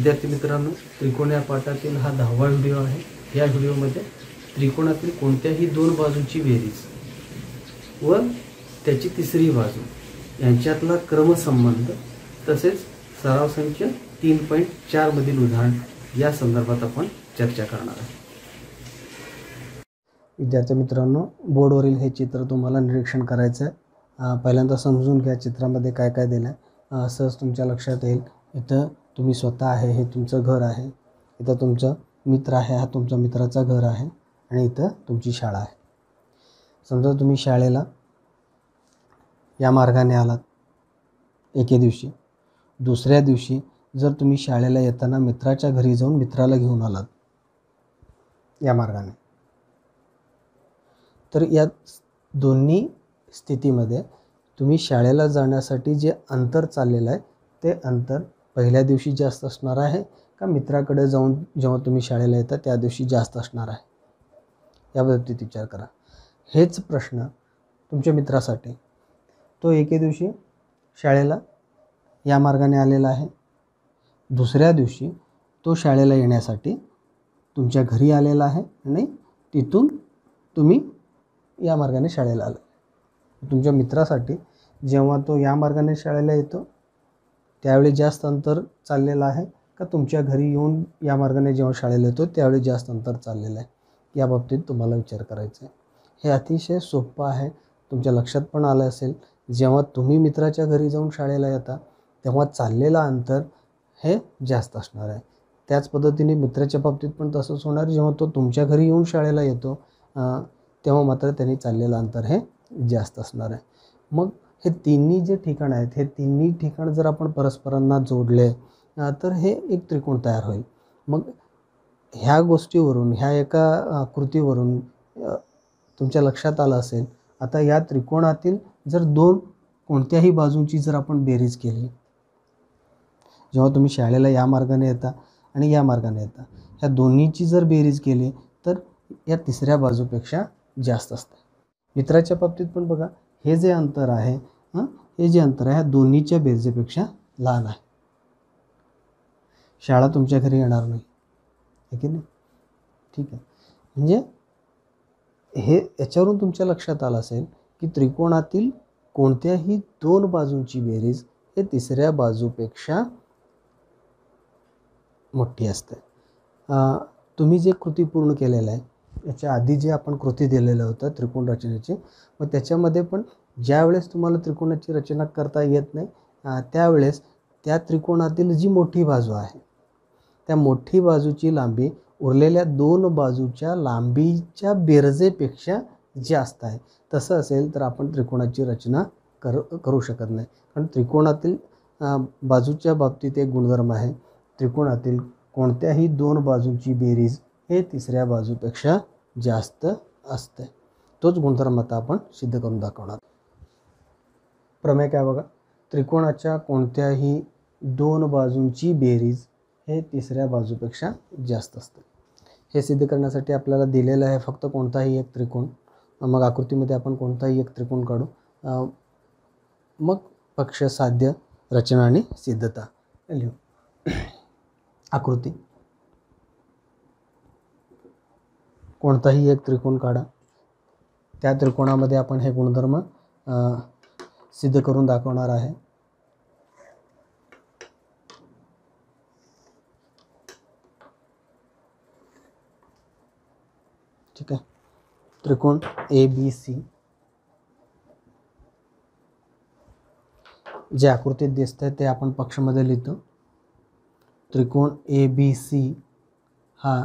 विद्यार्थी मित्रांनो, त्रिकोण या पाठातील हा 10वा व्हिडिओ आहे। या व्हिडिओमध्ये त्रिकोणातील कोणत्याही दोन बाजूंची बेरीज व त्याची तिसरी बाजू यांच्यातला क्रमसंबंध तसेच सराव संच 3.4 मधील उदाहरण या संदर्भात आपण चर्चा करणार आहोत। विद्यार्थी मित्रांनो, बोर्डवरील हे चित्र तुम्हाला निरीक्षण करायचं आहे। पहिल्यांदा समजून घ्या चित्रामध्ये काय काय दिलं आहे। सहज तुमच्या लक्षात येईल। इथं तुम्ही स्वतः आहे, हे तुमचं घर आहे। इथं तुमचा मित्र आहे, हा तुमच्या मित्राचा घर आहे। आणि इथं तुमची शाळा आहे। समजा तुम्ही शाळेला या मार्गाने आलात एके दिवशी, दुसऱ्या दिवशी जर तुम्ही शाळेला येताना मित्राच्या घरी जाऊन मित्राला घेऊन आलात या मार्गाने, तर या दोन्ही स्थितीमध्ये तुम्ही शाळेला जाण्यासाठी जे अंतर चाललेलं आहे ते अंतर पहिल्या दिवशी जास्त असणार आहे का मित्राकडे जाऊन जेव्हा तुम्ही शाळेला येता त्या दिवशी जास्त असणार आहे, याबाबतीत विचार करा। हेच प्रश्न तुमच्या मित्रासाठी, तो एके दिवशी शाळेला या मार्गाने आलेला आहे, दुसऱ्या दिवशी तो शाळेला येण्यासाठी तुमच्या घरी आलेला आहे आणि तिथून तुम्ही या मार्गाने शाळेला आला। तुमच्या मित्रासाठी जेव्हा तो या मार्गाने शाळेला येतो त्यावेळी जास्त अंतर चाललेलं आहे का तुमच्या घरी येऊन या मार्गाने जेव्हा शाळेला येतो त्यावेळी जास्त अंतर चाललेलं आहे, या बाबतीत तुम्हाला विचार करायचा आहे। हे अतिशय सोपं आहे, तुमच्या लक्षात पण आलं असेल। जेव्हा तुम्ही मित्राच्या घरी जाऊन शाळेला येता तेव्हा चाललेलं अंतर हे जास्त असणार आहे। त्याच पद्धतीने मित्राच्या बाबतीत पण तसंच होणार। जेव्हा तो तुमच्या घरी येऊन शाळेला येतो तेव्हा मात्र त्यांनी चाललेलं अंतर हे जास्त असणार आहे। मग हे तिन्ही जे ठिकाण आहेत, हे तिन्ही ठिकाण जर आपण परस्परांना जोडले तर हे एक त्रिकोण तयार होईल। मग ह्या गोष्टीवरून, ह्या एका कृतीवरून तुमच्या लक्षात आलं असेल, आता या त्रिकोणातील जर दोन कोणत्याही बाजूंची जर आपण बेरीज केली, जेव्हा तुम्ही शाळेला या मार्गाने येता आणि या मार्गाने येता, ह्या दोन्हीची जर बेरीज केली तर या तिसऱ्या बाजूपेक्षा जास्त असते। मित्राच्या बाबतीत पण बघा, हे जे अंतर आहे, हे जे अंतर आहे ह्या दोन्हीच्या बेरजेपेक्षा लहान आहे। शाळा तुमच्या घरी येणार नाही, आहे की नाही? ठीक आहे, म्हणजे हे याच्यावरून तुमच्या लक्षात आलं असेल की त्रिकोणातील कोणत्याही दोन बाजूंची बेरीज हे तिसऱ्या बाजूपेक्षा मोठी असते। तुम्ही जे कृती पूर्ण केलेलं आहे याच्या आधी जे आपण कृती दिलेलं होतं त्रिकोण रचनेची, मग त्याच्यामध्ये पण ज्यावेळेस तुम्हाला त्रिकोणाची रचना करता येत नाही त्यावेळेस त्या त्रिकोणातील जी मोठी बाजू आहे त्या मोठी बाजूची लांबी उरलेल्या दोन बाजूच्या लांबीच्या बेरजेपेक्षा जास्त आहे। तसं असेल तर आपण त्रिकोणाची रचना करू शकत नाही। कारण त्रिकोणातील बाजूच्या बाबतीत एक गुणधर्म आहे, त्रिकोणातील कोणत्याही दोन बाजूंची बेरीज हे तिसऱ्या बाजूपेक्षा जास्त असते। तोच गुणधर्म आता आपण सिद्ध करून दाखवणार। प्रमेय काय बघा, त्रिकोणाच्या कोणत्याही दोन बाजूंची बेरीज हे तिसऱ्या बाजूपेक्षा जास्त असते। हे सिद्ध करण्यासाठी आपल्याला दिलेलं आहे फक्त कोणताही एक त्रिकोण। मग आकृतीमध्ये आपण कोणताही एक त्रिकोण काढू, मग पक्ष, साध्य, रचना आणि सिद्धता लिहू। आकृती, कोणताही एक त्रिकोण काढा, त्या त्रिकोणामध्ये आपण हे गुणधर्म सिद्ध करून दाखवणार आहे। ठीक आहे, त्रिकोण ABC जे आकृतीत दिसतंय ते आपण पक्षमध्ये लिहितो। त्रिकोण ABC हा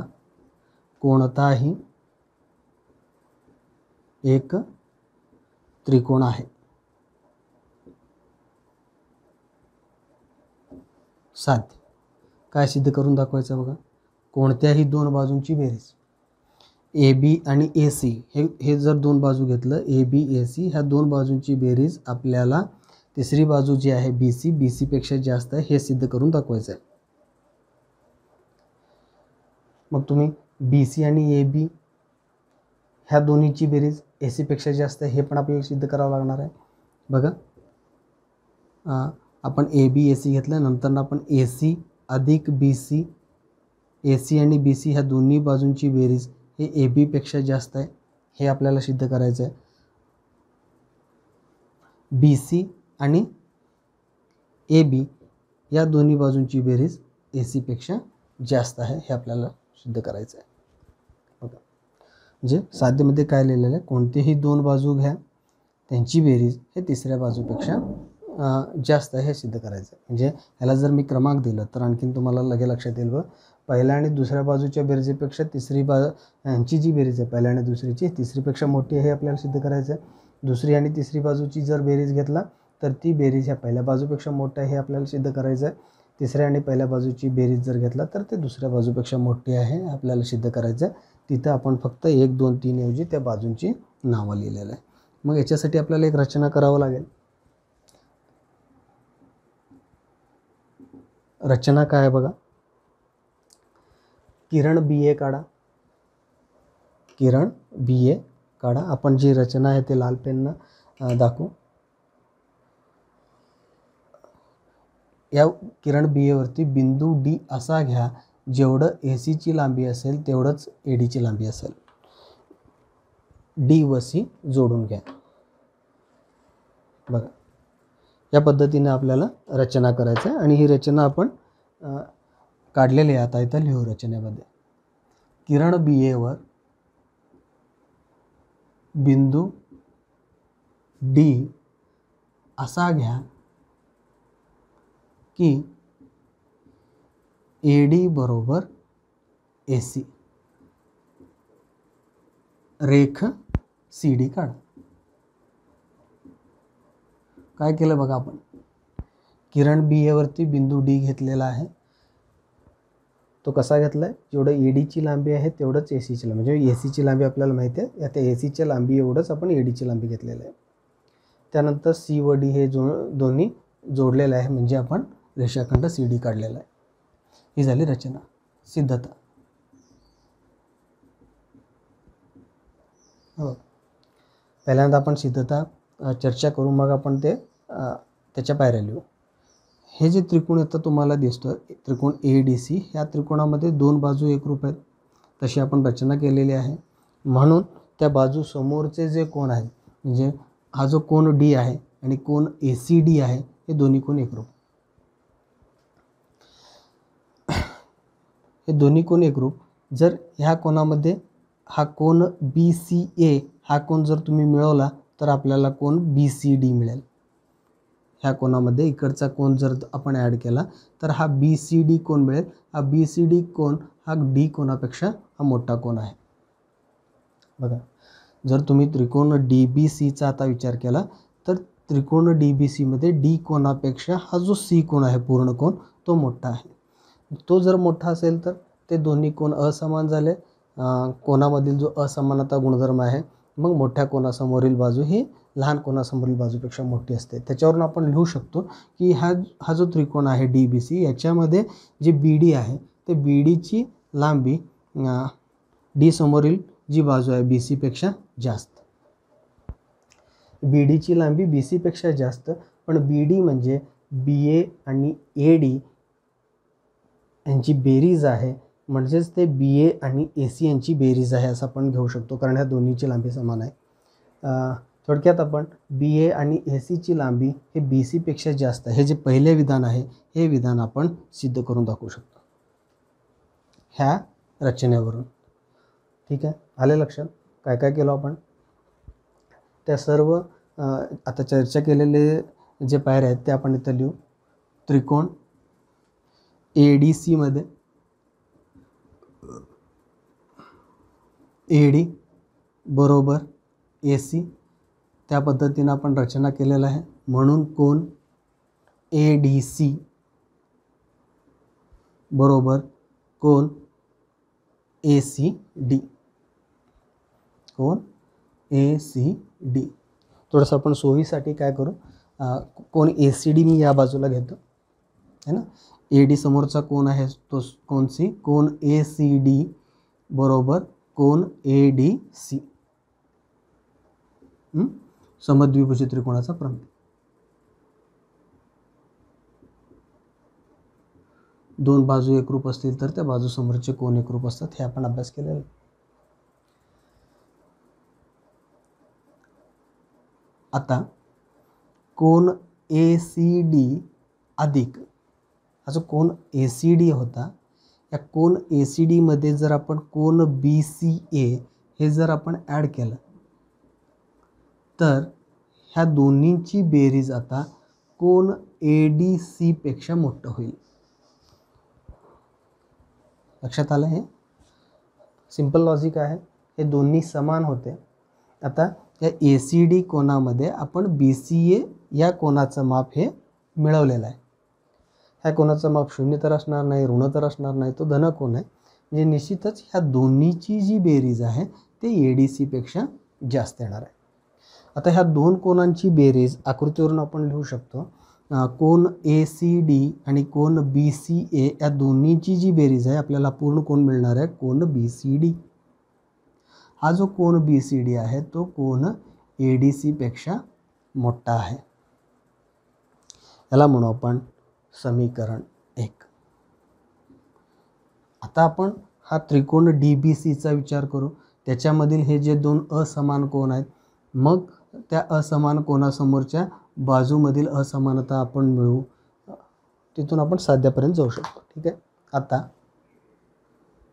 कोणताही एक त्रिकोण आहे। साध्य काय सिद्ध करून दाखवायचं बघा, कोणत्याही दोन बाजूंची बेरीज AB आणि AC हे जर दोन बाजू घेतलं, AB AC ह्या दोन बाजूंची बेरीज आपल्याला तिसरी बाजू जी आहे BC पेक्षा जास्त आहे हे सिद्ध करून दाखवायचं आहे। मग तुम्ही BC आणि AB ह्या दोन्हीची बेरीज AC पेक्षा जास्त आहे हे पण आपल्याला सिद्ध करावं लागणार आहे। बघा, आपण AB AC घेतलं, नंतर आपण AC अधिक BC, AC आणि BC ह्या दोन्ही बाजूंची बेरीज हे AB पेक्षा जास्त आहे, हे आपल्याला सिद्ध करायचं आहे. BC आणि AB या दोन्ही बाजूंची बेरीज AC पेक्षा जास्त आहे, हे आपल्याला सिद्ध करायचं आहे. बघा, म्हणजे साध्यमध्ये काय लिहिलेलं आहे, कोणतेही दोन बाजू घ्या, त्यांची बेरीज हे तिसऱ्या बाजूपेक्षा जास्त आहे हे सिद्ध करायचं आहे. म्हणजे ह्याला जर मी क्रमांक दिलं तर आणखीन तुम्हाला लगे लक्षात येईल. पहिल्या आणि दुसऱ्या बाजूच्या बेरीजेपेक्षा तिसरी यांची जी बेरीज आहे पहिल्या आणि दुसरीची तिसरीपेक्षा मोठी आहे हे आपल्याला सिद्ध करायचं आहे. दुसरी आणि तिसरी बाजूची जर बेरीज घेतला तर ती बेरीज ह्या पहिल्या बाजूपेक्षा मोठी आहे हे आपल्याला सिद्ध करायचं आहे. तिसऱ्या आणि पहिल्या बाजूची बेरीज जर घेतला तर ते दुसऱ्या बाजूपेक्षा मोठी आहे आपल्याला सिद्ध करायचं आहे. तिथं आपण फक्त 1, 2, 3 ऐवजी त्या बाजूंची नावं लिहिलेलं आहे. मग याच्यासाठी आपल्याला एक रचना करावं लागेल. रचना काय आहे बघा, किरण BA काढा. किरण BA काढा. आपण जी रचना आहे ते लाल पेननं दाखवू. या किरण BA वरती बिंदू D असा घ्या जेवढं AC ची लांबी असेल तेवढंच AD ची लांबी असेल. D व C जोडून घ्या. बघा, या पद्धतीने आपल्याला रचना करायचं आहे आणि ही रचना आपण काढलेली आहे. आता इथं लिहू रचनेमध्ये. किरण BA वर बिंदू D असा घ्या की AD बरोबर AC. रेख CD काढा. काय केलं बघा, आपण किरण BA वरती बिंदू D घेतलेला आहे. तो कसा घेतला आहे, जेवढं AD ची लांबी आहे तेवढंच AC ची लांबी, म्हणजे AC ची लांबी आपल्याला माहिती आहे, आता AC च्या लांबी एवढंच आपण AD ची लांबी घेतलेलं आहे. त्यानंतर C व D हे दोन्ही जोडलेले आहे, म्हणजे आपण रेषाखंड CD काढलेला आहे. ही झाली रचना. सिद्धता. हो, पहिल्यांदा आपण सिद्धता चर्चा करू, मग आपण त्याच्या पायऱ्या लिहू. हे जे त्रिकोण येतं तुम्हाला दिसतं, त्रिकोण ADC, ह्या त्रिकोणामध्ये दोन बाजू एकरूप आहेत, तशी आपण रचना केलेली आहे. म्हणून त्या बाजू समोरचे जे कोण आहेत, म्हणजे हा जो कोण D आहे आणि कोण ACD आहे, हे दोन्ही कोण एकरूप. हे दोन्ही कोण एकरूप. जर ह्या कोणामध्ये हा कोण BCA हा कोण जर तुम्ही मिळवला तर आपल्याला कोण BCD मिळेल. ह्या कोणामध्ये इकडचा कोण जर आपण ॲड केला तर हा BCD कोण मिळेल. हा BCD कोण हा D कोणापेक्षा हा मोठा कोण आहे. बघा, जर तुम्ही त्रिकोण DBCचा आता विचार केला तर त्रिकोण DBC मध्ये D कोणापेक्षा हा जो C कोण आहे पूर्ण कोण तो मोठा आहे. तो जर मोठा असेल तर ते दोन्ही कोण असमान झाले. कोणामधील जो असमानता गुणधर्म आहे, मग मोठ्या कोणासमोरील बाजू ही लहान कोणासमोरील बाजूपेक्षा मोठी असते. त्याच्यावरून आपण लिहू शकतो की हा जो त्रिकोण आहे DBC याच्यामध्ये जे BD आहे ते BDची लांबी D समोरील जी बाजू आहे BC पेक्षा जास्त. BDची लांबी BC पेक्षा जास्त, पण BD म्हणजे BA आणि AD यांची बेरीज आहे, म्हणजेच ते BA आणि AC यांची बेरीज आहे असं आपण घेऊ शकतो, कारण ह्या दोन्हीची लांबी समान आहे. थोडक्यात आपण BA आणि AC ची लांबी हे BC पेक्षा जास्त आहे, हे जे पहिले विधान आहे हे विधान आपण सिद्ध करून दाखवू शकतो ह्या रचनेवरून. ठीक आहे, आले लक्षात काय काय केलं आपण. त्या सर्व आता चर्चा केलेले जे पायऱ्या आहेत ते आपण इथं लिहू. त्रिकोण ADC मध्ये AD बरोबर AC, त्या पद्धतीने आपण रचना केलेला आहे. म्हणून कोण ADC बरोबर कोण ACD. कोण ACD. थोडंसं आपण सोयीसाठी काय करू, कोण ACD मी या बाजूला घेतो है ना. AD समोरचा कोण आहे तो कोण C, कोण ACD बरोबर कोण ADC. समद्विभुज त्रिकोणाचा प्रमेय. दोन बाजू एकरूप असतील तर त्या बाजूसमोरचे कोन एकरूप असतात, हे आपण अभ्यास केलेला आहे. आता कोन ACD अधिक हा जो कोन ACD होता, या कोन ACD मध्ये जर आपण कोन BCA हे जर आपण ॲड केलं तर ह्या दोन्हींची बेरीज आता कोन ADC पेक्षा मोठं होईल. लक्षात आलं? हे सिंपल लॉजिक आहे. हे दोन्ही समान होते. आता या ACD कोनामध्ये आपण BCA या कोनाचं माप हे मिळवलेलं आहे. ह्या कोनाचं माप 0 तर असणार नाही, ऋण तर असणार नाही, तो धन कोन आहे. म्हणजे निश्चितच ह्या दोन्हीची जी बेरीज आहे ते ADC पेक्षा जास्त येणार आहे. आता ह्या दोन कोनांची बेरीज आकृतीवरून आपण लिहू शकतो. कोन ACD आणि कोन BCA या दोन्हीची जी बेरीज आहे आपल्याला पूर्ण कोन मिळणार आहे कोन BCD. हा जो कोन BCD आहे तो कोन ADC पेक्षा मोठा आहे. याला म्हणू आपण समीकरण 1. आता आपण हा त्रिकोण DBCचा विचार करू. त्याच्यामधील हे जे दोन असमान कोन आहेत, मग त्या असमान कोनासमोरच्या बाजूमधील असमानता आपण मिळवू, तिथून आपण साध्यापर्यंत जाऊ शकतो. ठीक आहे. आता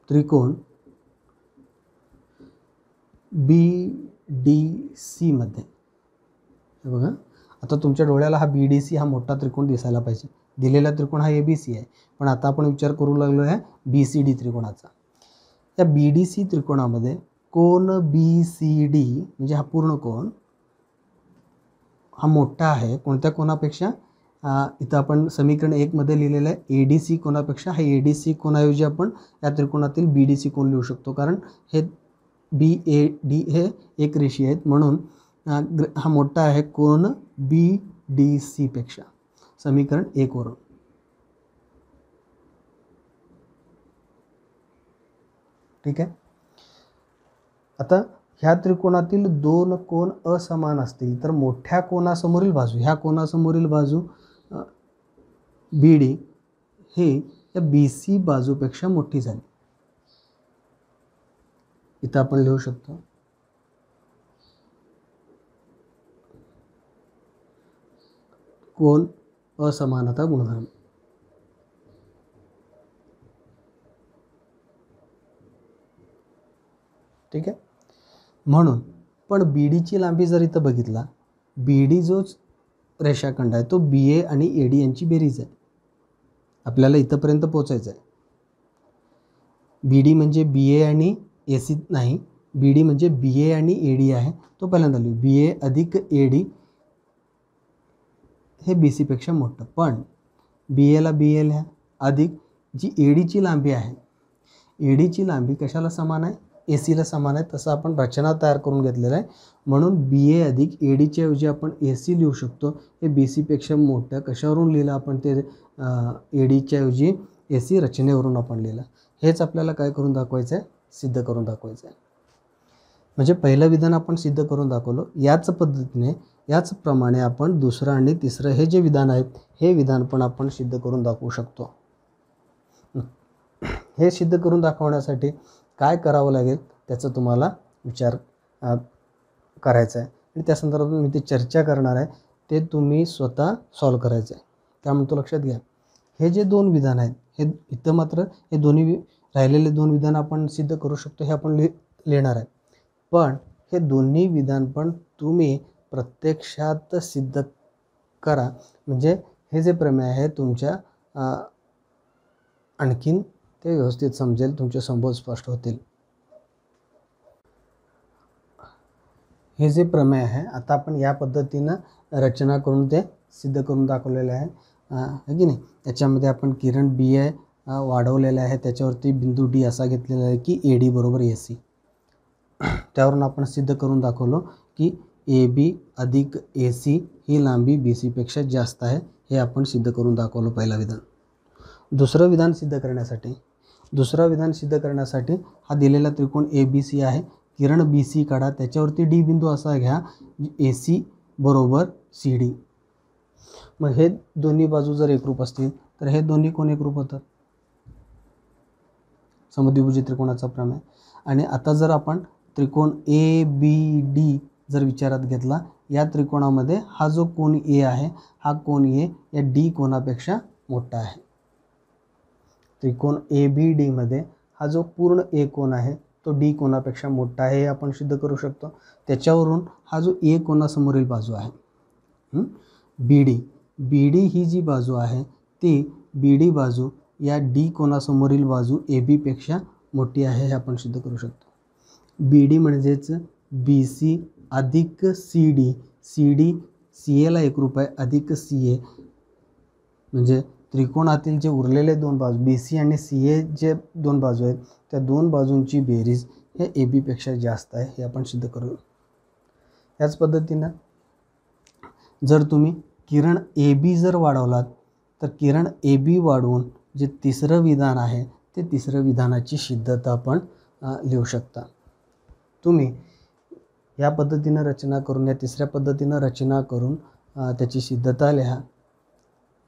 त्रिकोण BDC मध्ये हे बघा, आता तुमच्या डोळ्याला हा BDC हा मोठा त्रिकोण दिसायला पाहिजे. दिलेला त्रिकोण हा ABC आहे, पण आता आपण विचार करू लागलो आहे BCD त्रिकोणाचा. या BDC त्रिकोणामध्ये कोन BCD म्हणजे हा पूर्ण कोन हा मोठा आहे कोणत्या कोनापेक्षा? इथं आपण समीकरण 1 मध्ये लिहिलेलं आहे ADC कोनापेक्षा. हा ADC कोनाऐवजी आपण या त्रिकोणातील BDC कोन लिहू शकतो, कारण हे BAD हे एक रेषीय आहेत, म्हणून हा मोठा आहे कोन BDC पेक्षा. समीकरण 1 वरून. ठीक आहे. आता ह्या त्रिकोणातील दोन कोन असमान असतील तर मोठ्या कोनासमोरील बाजू, ह्या कोनासमोरील बाजू BD हे या BC बाजूपेक्षा मोठी झाली. इथं आपण लिहू शकतो कोन असमानता गुणधर्म. ठीक आहे. म्हणून पण BDची लांबी जर इथं बघितला, BD जो रेषाखंड आहे तो BA आणि AD यांची बेरीज आहे. आपल्याला इथंपर्यंत पोहोचायचं आहे. BD म्हणजे BA आणि AC नाही, BD म्हणजे BA आणि AD आहे. तो पहिल्यांदा लिहू, BA अधिक AD हे BC पेक्षा मोठं. पण BAला BA लिहा अधिक जी ADची लांबी आहे, ADची लांबी कशाला समान आहे? ACला समान आहे. तसं आपण रचना तयार करून घेतलेलं आहे, म्हणून BA अधिक ADच्या ऐवजी आपण AC लिहू शकतो. हे BC पेक्षा मोठं कशावरून लिहिलं आपण? ते ADच्या ऐवजी AC रचनेवरून आपण लिहिलं. हेच आपल्याला काय करून दाखवायचं आहे? सिद्ध करून दाखवायचं आहे. म्हणजे पहिलं विधान आपण सिद्ध करून दाखवलं. याच पद्धतीने याचप्रमाणे आपण दुसरं आणि तिसरं हे जे विधान आहेत हे विधान पण आपण सिद्ध करून दाखवू शकतो. हे सिद्ध करून दाखवण्यासाठी काय करावं लागेल त्याचा तुम्हाला विचार करायचा आहे आणि त्या संदर्भात मी ते चर्चा करणार आहे. ते तुम्ही स्वतः सॉल्व करायचं आहे. त्यामुळे तो लक्षात घ्या. हे जे दोन विधान आहेत हे इथं मात्र हे दोन्ही राहिलेले दोन विधान आपण सिद्ध करू शकतो, हे आपण लिहिणार आहे. पण हे दोन्ही विधान पण तुम्ही प्रत्यक्षात सिद्ध करा, म्हणजे हे जे प्रमेय आहे तुमच्या आणखीन ते व्यवस्थित समजेल, तुमचे संबोध स्पष्ट होतील. हे जे प्रमेय आहे आता आपण या पद्धतीनं रचना करून ते सिद्ध करून दाखवलेले आहे, है की नाही. याच्यामध्ये आपण किरण BA वाढवलेले आहे, त्याच्यावरती बिंदू D असा घेतलेला आहे की AD बरोबर AC. त्यावरून आपण सिद्ध करून दाखवलो की AB अधिक AC ही लांबी BC पेक्षा जास्त आहे. हे आपण सिद्ध करून दाखवलं पहिलं विधान. दुसरं विधान सिद्ध करण्यासाठी हा दिलेला त्रिकोण ABC आहे. किरण BC काढा, त्याच्यावरती D बिंदू असा घ्या AC बरोबर CD. मग हे दोन्ही बाजू जर एकरूप असतील तर हे दोन्ही कोण एकरूप होतात? समद्विभुज त्रिकोणाचा प्रमेय. आणि आता जर आपण त्रिकोण ABD जर विचारात घेतला, या त्रिकोणामध्ये हा जो कोन A आहे, हा कोन A या D कोनापेक्षा मोठा आहे. त्रिकोण ABD मध्ये हा जो पूर्ण A कोन आहे तो D कोनापेक्षा मोठा आहे, हे आपण सिद्ध करू शकतो. त्याच्यावरून हा जो A कोनासमोरील बाजू आहे BD ही जी बाजू आहे ती BD बाजू या D कोनासमोरील बाजू AB पेक्षा मोठी आहे, हे आपण सिद्ध करू शकतो. BD म्हणजेच BC अधिक CD, CAला एकरूप आहे, अधिक CA म्हणजे त्रिकोणातील जे उरलेले दोन बाजू BC आणि CA जे दोन बाजू आहेत त्या दोन बाजूंची बेरीज हे AB पेक्षा जास्त आहे, हे आपण सिद्ध करू. याच पद्धतीनं जर तुम्ही किरण AB जर वाढवलात तर किरण AB वाढवून जे तिसरं विधान आहे ते तिसरं विधानाची सिद्धता आपण लिहू शकता. तुम्ही या पद्धतीनं रचना करून, या तिसऱ्या पद्धतीनं रचना करून त्याची सिद्धता लिहा,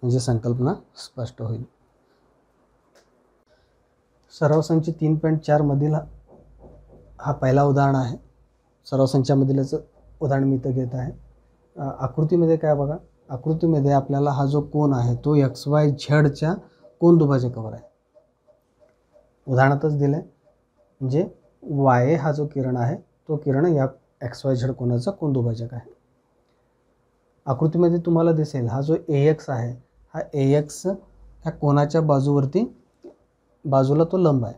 म्हणजे संकल्पना स्पष्ट होईल. सराव संच 3.4 मधील हा पहिला उदाहरण आहे. सराव संचामधीलच उदाहरण मी इथं घेत आहे. आकृतीमध्ये काय बघा, आकृतीमध्ये आपल्याला हा जो कोन आहे तो XYZच्या कोन दुभाजकावर आहे. उदाहरणातच दिलं म्हणजे Y हा जो किरण आहे तो किरण या XYZ कोनाचा कोन दुभाजक आहे. आकृतीमध्ये तुम्हाला दिसेल हा जो AX आहे, हा AX ह्या कोनाच्या बाजूला तो लंब आहे.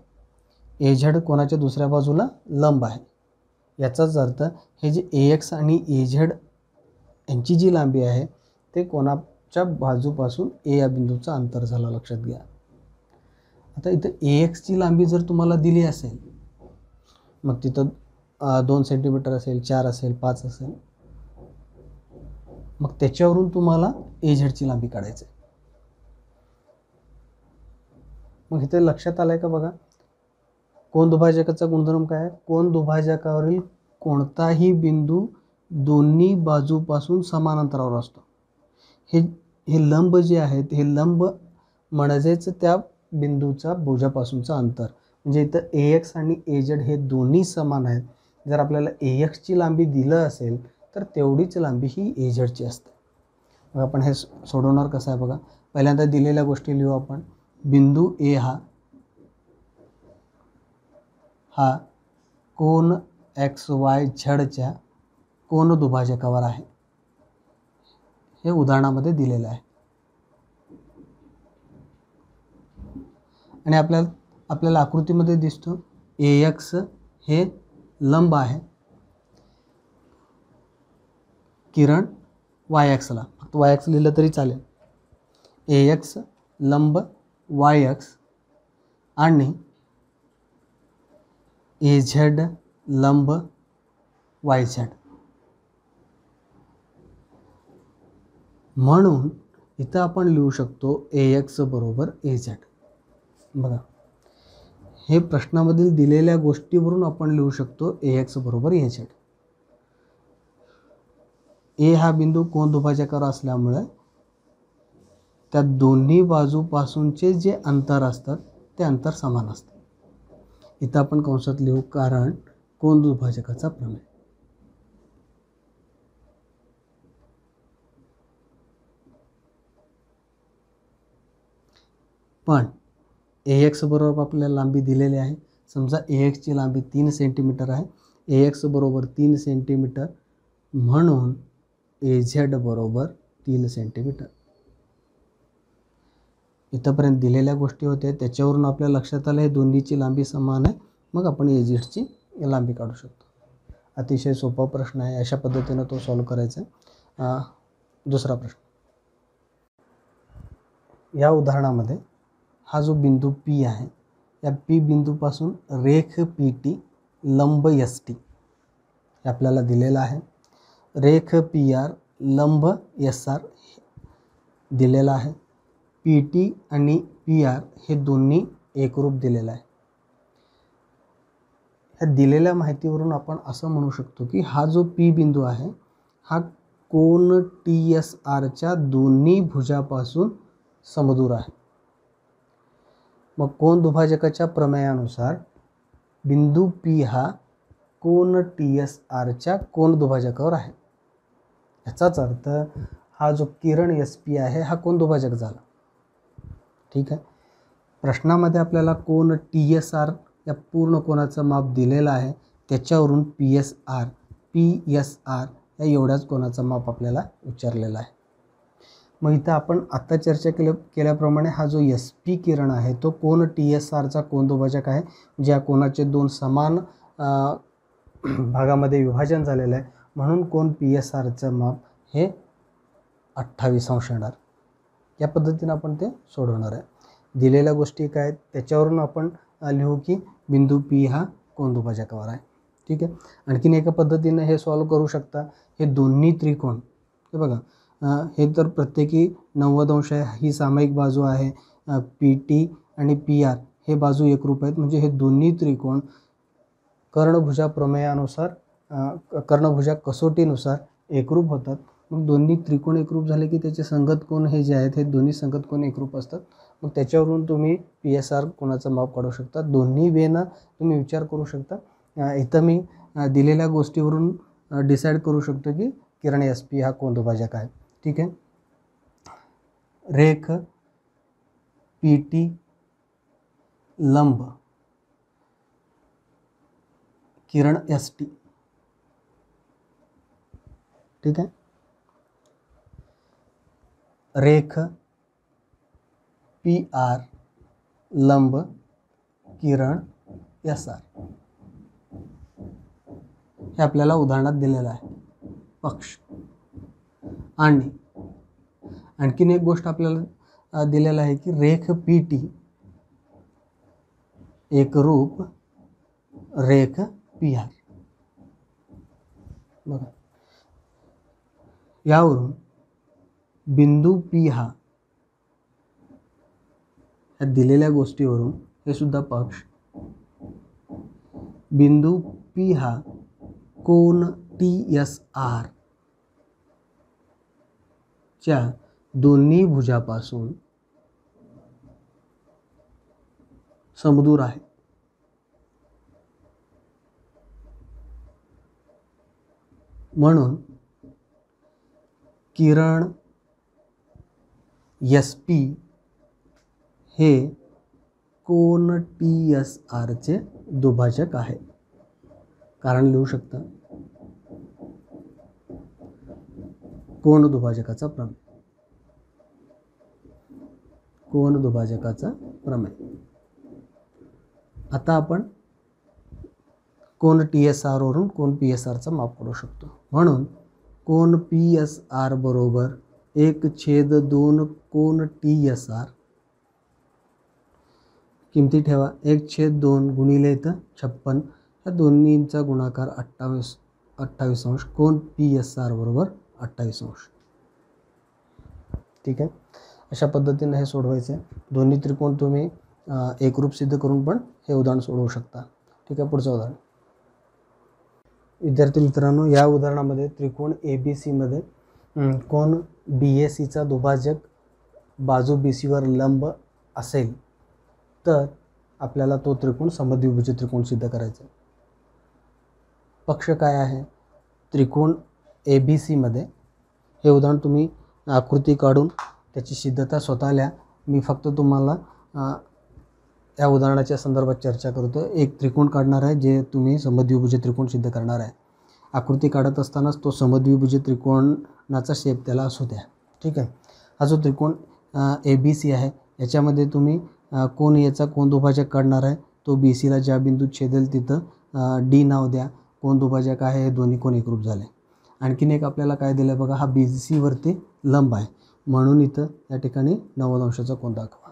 AZ कोनाच्या दुसऱ्या बाजूला लंब आहे. याचाच अर्थ हे जे AX आणि AZ यांची जी लांबी आहे ते कोनाच्या बाजूपासून A या बिंदूचा अंतर झाला, लक्षात घ्या. आता इथं AX ची लांबी जर तुम्हाला दिली असेल, मग तिथं 2 सेंटीमीटर असेल, 4 असेल, 5 असेल, मग त्याच्यावरून तुम्हाला AZ ची लांबी काढायची आहे. मग इथे लक्षात आलंय का बघा, कोन दुभाजकाचा गुणधर्म काय आहे? कोन दुभाजकावरील कोणताही बिंदू दोन्ही बाजूपासून समान अंतरावर असतो. हे लंब जे आहेत हे लंब म्हणजेच त्या बिंदूचा भुजापासूनचा अंतर. म्हणजे इथं AX आणि AZ हे दोन्ही समान आहेत. जर आपल्याला AX ची लांबी दिलं असेल तर तेवढीच लांबी ही AZ ची असते. मग आपण हे सोडवणार कसं आहे बघा. पहिल्यांदा दिलेल्या गोष्टी लिहू आपण. बिंदू A हा कोन XYZच्या कोन दुभाजकावर आहे, हे उदाहरणामध्ये दिलेलं आहे. आणि आपल्याला आकृतीमध्ये दिसतो AX हे लंब आहे किरण YX ला, फक्त YX लिहिलं तरी चालेल. AX लंब YX आणि AZ लंब YZ. म्हणून इथं आपण लिहू शकतो AX बरोबर AZ. बघा, हे प्रश्नामधील दिलेल्या गोष्टीवरून आपण लिहू शकतो AX बरोबर AZ. A हा बिंदू कोन दुभाजकावर असल्यामुळे त्या दोन्ही बाजूपासूनचे जे अंतर असतात ते अंतर समान असते. इथं आपण कंसात लिहू कारण कोन दुभाजकाचा प्रमेय. पण AX बरोबर आपल्याला लांबी दिलेली आहे. समजा AX ची लांबी 3 सेंटीमीटर आहे. AX बरोबर 3 सेंटीमीटर, म्हणून AZ बरोबर 3 सेंटीमीटर. इथंपर्यंत दिलेल्या गोष्टी होत्या, त्याच्यावरून आपल्या लक्षात आलं हे दोन्हीची लांबी समान आहे. मग आपण AZ ची लांबी काढू शकतो. अतिशय सोपा प्रश्न आहे, अशा पद्धतीनं तो सॉल्व करायचा आहे. दुसरा प्रश्न. या उदाहरणामध्ये हा जो बिंदू P आहे, या P बिंदूपासून रेख PT लंब ST हे आपल्याला दिलेलं आहे. रेख PR लंब SR दिलेला आहे. PT आणि PR हे दोन्ही एकरूप दिलेलं आहे. ह्या दिलेल्या माहितीवरून आपण असं म्हणू शकतो की हा जो P बिंदू आहे हा कोन TSR च्या दोन्ही भुजापासून समदूर आहे. मग कोन दुभाजकाच्या प्रमेयानुसार बिंदू P हा कोन TSRच्या कोन दुभाजकावर आहे. याचाच अर्थ हा जो किरण SP आहे हा कोन दुभाजक झाला. ठीक आहे. प्रश्नामध्ये आपल्याला कोन TSR या पूर्ण कोनाचं माप दिलेलं आहे. त्याच्यावरून PSR या एवढ्याच कोनाचं माप आपल्याला विचारलेलं आहे. मग इथं आपण आत्ता चर्चा केल्याप्रमाणे हा जो SP किरण आहे तो कोन TSRचा कोन दुभाजक आहे. ज्या कोनाचे दोन समान भागामध्ये विभाजन झालेलं आहे, म्हणून कोन PSRचं माप हे 28 अंश येणार. या पद्धतीने आपण ते सोडवणार आहे. दिलेल्या गोष्टी काय आहेत त्याच्यावरून आपण लिहू की बिंदू P हा कोन दुभाजकावर आहे. ठीक आहे. आणखीन एका पद्धतीने हे सॉल्व करू शकता. हे दोन्ही त्रिकोण हे बघा, हे तर प्रत्येकी 90 अंश आहे. ही सामायिक बाजू आहे. PT आणि PR हे बाजू एकरूप आहेत. म्हणजे हे दोन्ही त्रिकोण कर्णभुजा प्रमेयानुसार कर्णभुजा कसोटीनुसार एकरूप होतात. मग दोन्ही त्रिकोण एकरूप झाले की त्याचे संगत कोन हे जे आहेत हे दोन्ही संगत कोन एकरूप असतात. मग त्याच्यावरून तुम्ही PSR कोणाचं माप काढू शकता. दोन्ही वेनं तुम्ही विचार करू शकता. इथं मी दिलेल्या गोष्टीवरून डिसाईड करू शकतो की किरण SP हा कोन दुभाजक आहे. ठीक आहे. रेख PT लंब किरण ST. ठीक आहे. रेख PR लंब किरण SR हे आपल्याला उदाहरणात दिलेलं आहे. पक्ष आणि आणखीन एक गोष्ट आपल्याला दिलेलं आहे की रेख PT एकरूप रेख PR. बघा, यावरून बिंदू P हा या दिलेल्या गोष्टीवरून हे सुद्धा पक्ष बिंदू P हा कोन TSR च्या दोन्ही भुजापासून समदूर आहे. म्हणून किरण SP हे कोन TSRचे दुभाजक आहे. कारण लिहू शकता कोन दुभाजकाचा प्रमेय. कोन दुभाजकाचा प्रमेय. आता आपण कोन TSR वरून कोन PSRचा माप काढू शकतो. म्हणून कोन PSR बरोबर 1/2 कोन TSR. किमती ठेवा. 1/2 गुणिले इथं 56 या दोन्हींचा गुणाकार 28 अंश. कोन PSR बरोबर 28 अंश. ठीक आहे. अशा पद्धतीने हे सोडवायचे. दोन्ही त्रिकोण तुम्ही एकरूप सिद्ध करून पण हे उदाहरण सोडवू शकता. ठीक आहे. पुढचं उदाहरण. विद्यार्थी मित्रांनो, या उदाहरणामध्ये त्रिकोण ABC मध्ये कोन BACचा दुभाजक बाजू BCवर लंब असेल तर आपल्याला तो त्रिकोण समद्विभुज त्रिकोण सिद्ध करायचा आहे. पक्ष काय आहे? त्रिकोण ABC मध्ये. हे उदाहरण तुम्ही आकृती काढून त्याची सिद्धता स्वतः लिहा. मी फक्त तुम्हाला या उदाहरणाच्या संदर्भात चर्चा करतो. एक त्रिकोण काढणार आहे जे तुम्ही समद्विभुज त्रिकोण सिद्ध करणार आहे. आकृती काढत असतानाच तो समद्विभुज त्रिकोणाचा शेप त्याला असू द्या. ठीक आहे. हा जो त्रिकोण ABC आहे याच्यामध्ये तुम्ही कोन याचा कोन दुभाजक काढणार आहे. तो BCला ज्या बिंदूत छेदेल तिथं D नाव द्या. कोन दुभाजक आहे. हे दोन्ही कोन एकरूप झाले. आणखीन एक आपल्याला काय दिलं आहे बघा, हा BC वरती लंब आहे म्हणून इथं या ठिकाणी 90 अंशाचा कोन दाखवा.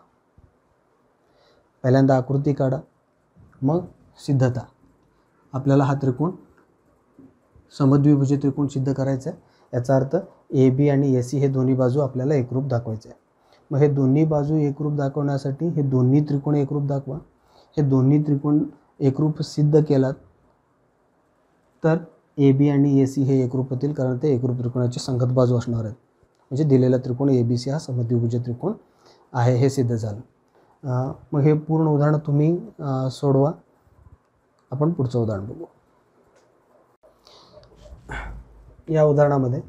पहिल्यांदा आकृती काढा, मग सिद्धता. आपल्याला हा त्रिकोण समद्विभुज त्रिकोण सिद्ध करायचा आहे. याचा अर्थ AB आणि AC हे दोन्ही बाजू आपल्याला एकरूप दाखवायचे आहे. मग हे दोन्ही बाजू एकरूप दाखवण्यासाठी हे दोन्ही त्रिकोण एकरूप दाखवा. हे दोन्ही त्रिकोण एकरूप सिद्ध केलात तर AB आणि AC हे एकरूप होतील, कारण ते एकरूप त्रिकोणाची संगत बाजू असणार आहेत. म्हणजे दिलेला त्रिकोण ABC हा समद्विभुज त्रिकोण आहे हे सिद्ध झालं. मग हे पूर्ण उदाहरण तुम्ही सोडवा. आपण पुढचं उदाहरण बघू. या उदाहरणामध्ये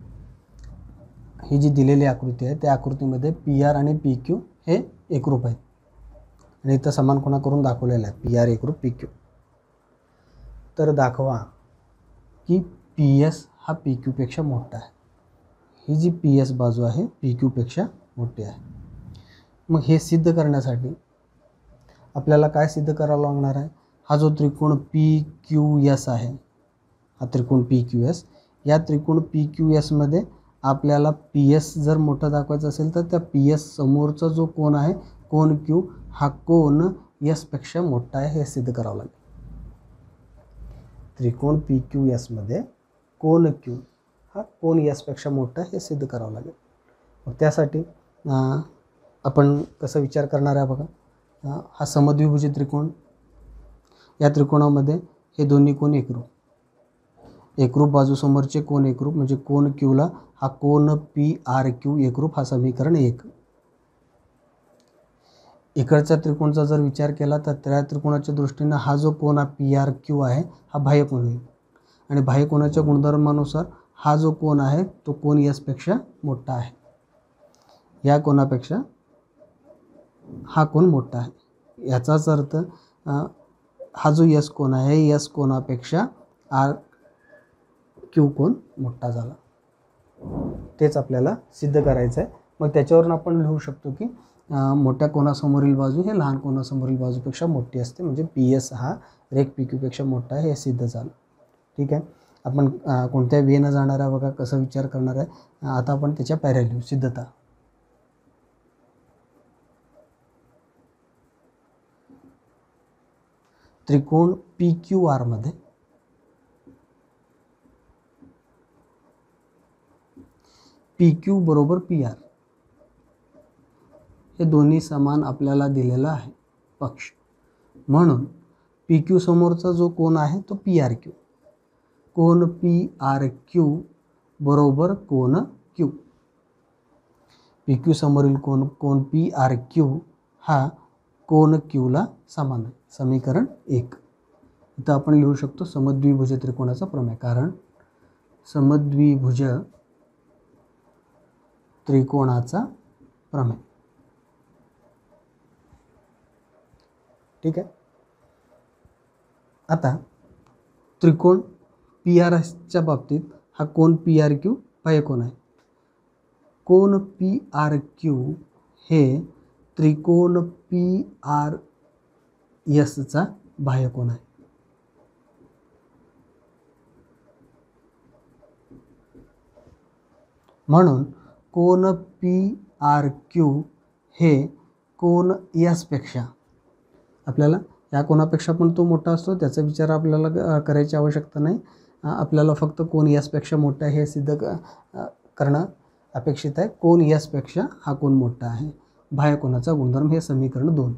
ही जी दिलेली आकृती आहे त्या आकृतीमध्ये पी आर आणि पी क्यू हे एकरूप आहेत आणि इथं समान कोणा करून दाखवलेलं आहे, पी आर एकरूप पी क्यू. तर दाखवा की पी एस हा पी क्यूपेक्षा मोठा आहे. ही जी पी एस बाजू आहे पी क्यूपेक्षा मोठी आहे. मग हे सिद्ध करण्यासाठी आपल्याला काय सिद्ध करावं लागणार आहे? हा जो त्रिकोण पी क्यू एस आहे, हा त्रिकोण पी क्यू एस, या त्रिकोण पी क्यू एसमध्ये आपल्याला पी एस जर मोठा दाखवायचा असेल तर त्या पी एस समोरचा जो कोन आहे, कोन क्यू, हा कोन एसपेक्षा मोठा आहे हे सिद्ध करावं लागेल. त्रिकोण पी क्यू एसमध्ये कोन क्यू हा कोन एसपेक्षा मोठा हे सिद्ध करावं लागेल. मग त्यासाठी आपण कसं विचार करणार आहे बघा. हा समद्विभुज त्रिकोण, या त्रिकोणामध्ये हे दोन्ही कोन एकरूप, एकरूप बाजू समोरचे कोन एकरूप म्हणजे कोन क्यूला हा कोन पी आर क्यू एकरूप, हा समीकरण 1. इकडच्या त्रिकोणाचा जर विचार केला तर त्या त्रिकोणाच्या दृष्टीनं हा जो कोन पी आर क्यू आहे हा बाह्य कोन होईल आणि बाह्य कोनाच्या गुणधर्मानुसार हा जो कोन आहे तो कोन एसपेक्षा मोठा आहे. या कोनापेक्षा हा कोन मोठा आहे. याचाच अर्थ हा जो एस कोन आहे एस कोनापेक्षा आर क्यू कोन मोठा झाला. तेच आपल्याला सिद्ध करायचं आहे. मग त्याच्यावरून आपण लिहू शकतो की मोठ्या कोनासमोरील बाजू हे लहान कोनासमोरील बाजूपेक्षा मोठी असते, म्हणजे पी एस हा रेख पी क्यूपेक्षा मोठा आहे हे सिद्ध झालं. ठीक आहे. आपण कोणत्या वेनं जाणार आहे बघा, कसं विचार करणार आहे. आता आपण त्याच्या पायऱ्या लिहू. सिद्धता. त्रिकोण पी क्यू आरमध्ये पी क्यू बरोबर पी आर हे दोन्ही समान आपल्याला दिलेलं आहे पक्ष. म्हणून पी क्यू समोरचा जो कोन आहे तो पी आर क्यू, कोन पी आर क्यू बरोबर कोन क्यू. पी क्यू समोरील कोन पी आर क्यू हा कोन क्यूला समान आहे. समीकरण 1. इथं आपण लिहू शकतो समद्विभुज त्रिकोणाचा प्रमेय, कारण समद्विभुज त्रिकोणाचा प्रमेय. ठीक आहे. आता त्रिकोण पी आर एसच्या बाबतीत हा कोन पी आर क्यू बाह्य कोन आहे. कोन पी आर क्यू हे त्रिकोण पी आर एसचा बाह्य कोन आहे. म्हणून कोन पी आर क्यू हे कोन एसपेक्षा, आपल्याला या कोनापेक्षा पण तो मोठा असतो त्याचा विचार आपल्याला करायची आवश्यकता नाही. आपल्याला फक्त कोन एसपेक्षा मोठा हे सिद्ध करणं अपेक्षित आहे. कोन एसपेक्षा हा कोन मोठा आहे. बाह्य कोनाचा गुणधर्म हे समीकरण 2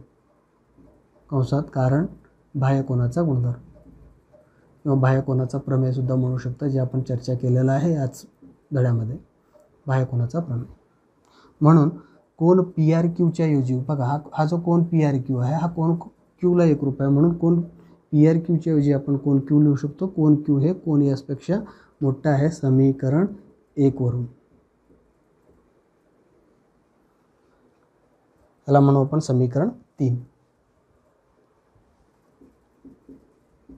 कंसात, कारण बाह्य कोनाचा गुणधर्म किंवा बाह्य कोनाचा प्रमेय सुद्धा म्हणू शकता, जे आपण चर्चा केलेला आहे याच धड्यामध्ये. बाह्य कोनाचा प्रमेय. म्हणून कोन पी आर क्यूच्या ऐवजी बघा, हा जो कोन पी आर क्यू आहे हा कोन क्यूला एकरूप आहे. म्हणून कोन पी आर क्यूच्या ऐवजी आपण कोन क्यू लिहू शकतो. कोन क्यू हे कोन एसपेक्षा मोठा आहे समीकरण 1 वरून. याला म्हणू आपण समीकरण 3.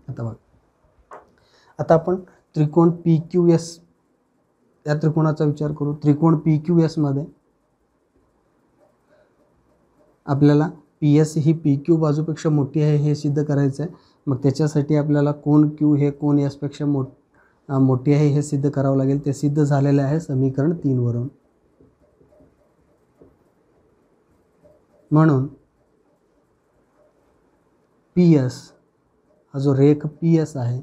आता बघा, आता आपण त्रिकोण पी क्यू एस या त्रिकोणाचा विचार करू. त्रिकोण पी क्यू एसमध्ये आपल्याला पी एस ही पी क्यू बाजूपेक्षा मोठी आहे हे सिद्ध करायचं आहे. मग त्याच्यासाठी आपल्याला कोन क्यू हे कोन एसपेक्षा मोठी आहे हे सिद्ध करावं लागेल. ते सिद्ध झालेले आहे समीकरण 3 वरून. म्हणून पी एस हा जो रेख पी एस आहे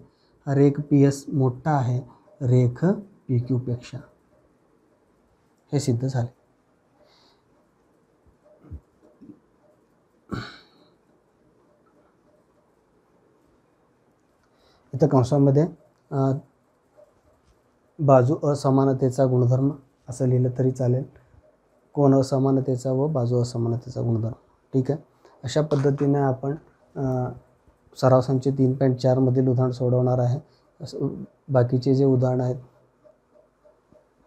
हा रेख पी एस मोठा आहे रेख पी क्यूपेक्षा, हे सिद्ध झाले. इथं कंसामध्ये बाजू असमानतेचा गुणधर्म असं लिहिलं तरी चालेल. कोन असमानतेचा व बाजू असमानतेचा गुणधर्म. ठीक आहे. अशा पद्धतीने आपण सराव संच 3.4 मधील उदाहरण सोडवणार आहे. बाकीचे जे उदाहरण आहेत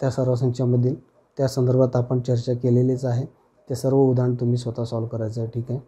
त्या सराव संचामधील त्या संदर्भात आपण चर्चा केलेलीच आहे. ते सर्व उदाहरण तुम्ही स्वतः सॉल्व्ह करायचं आहे. ठीक आहे.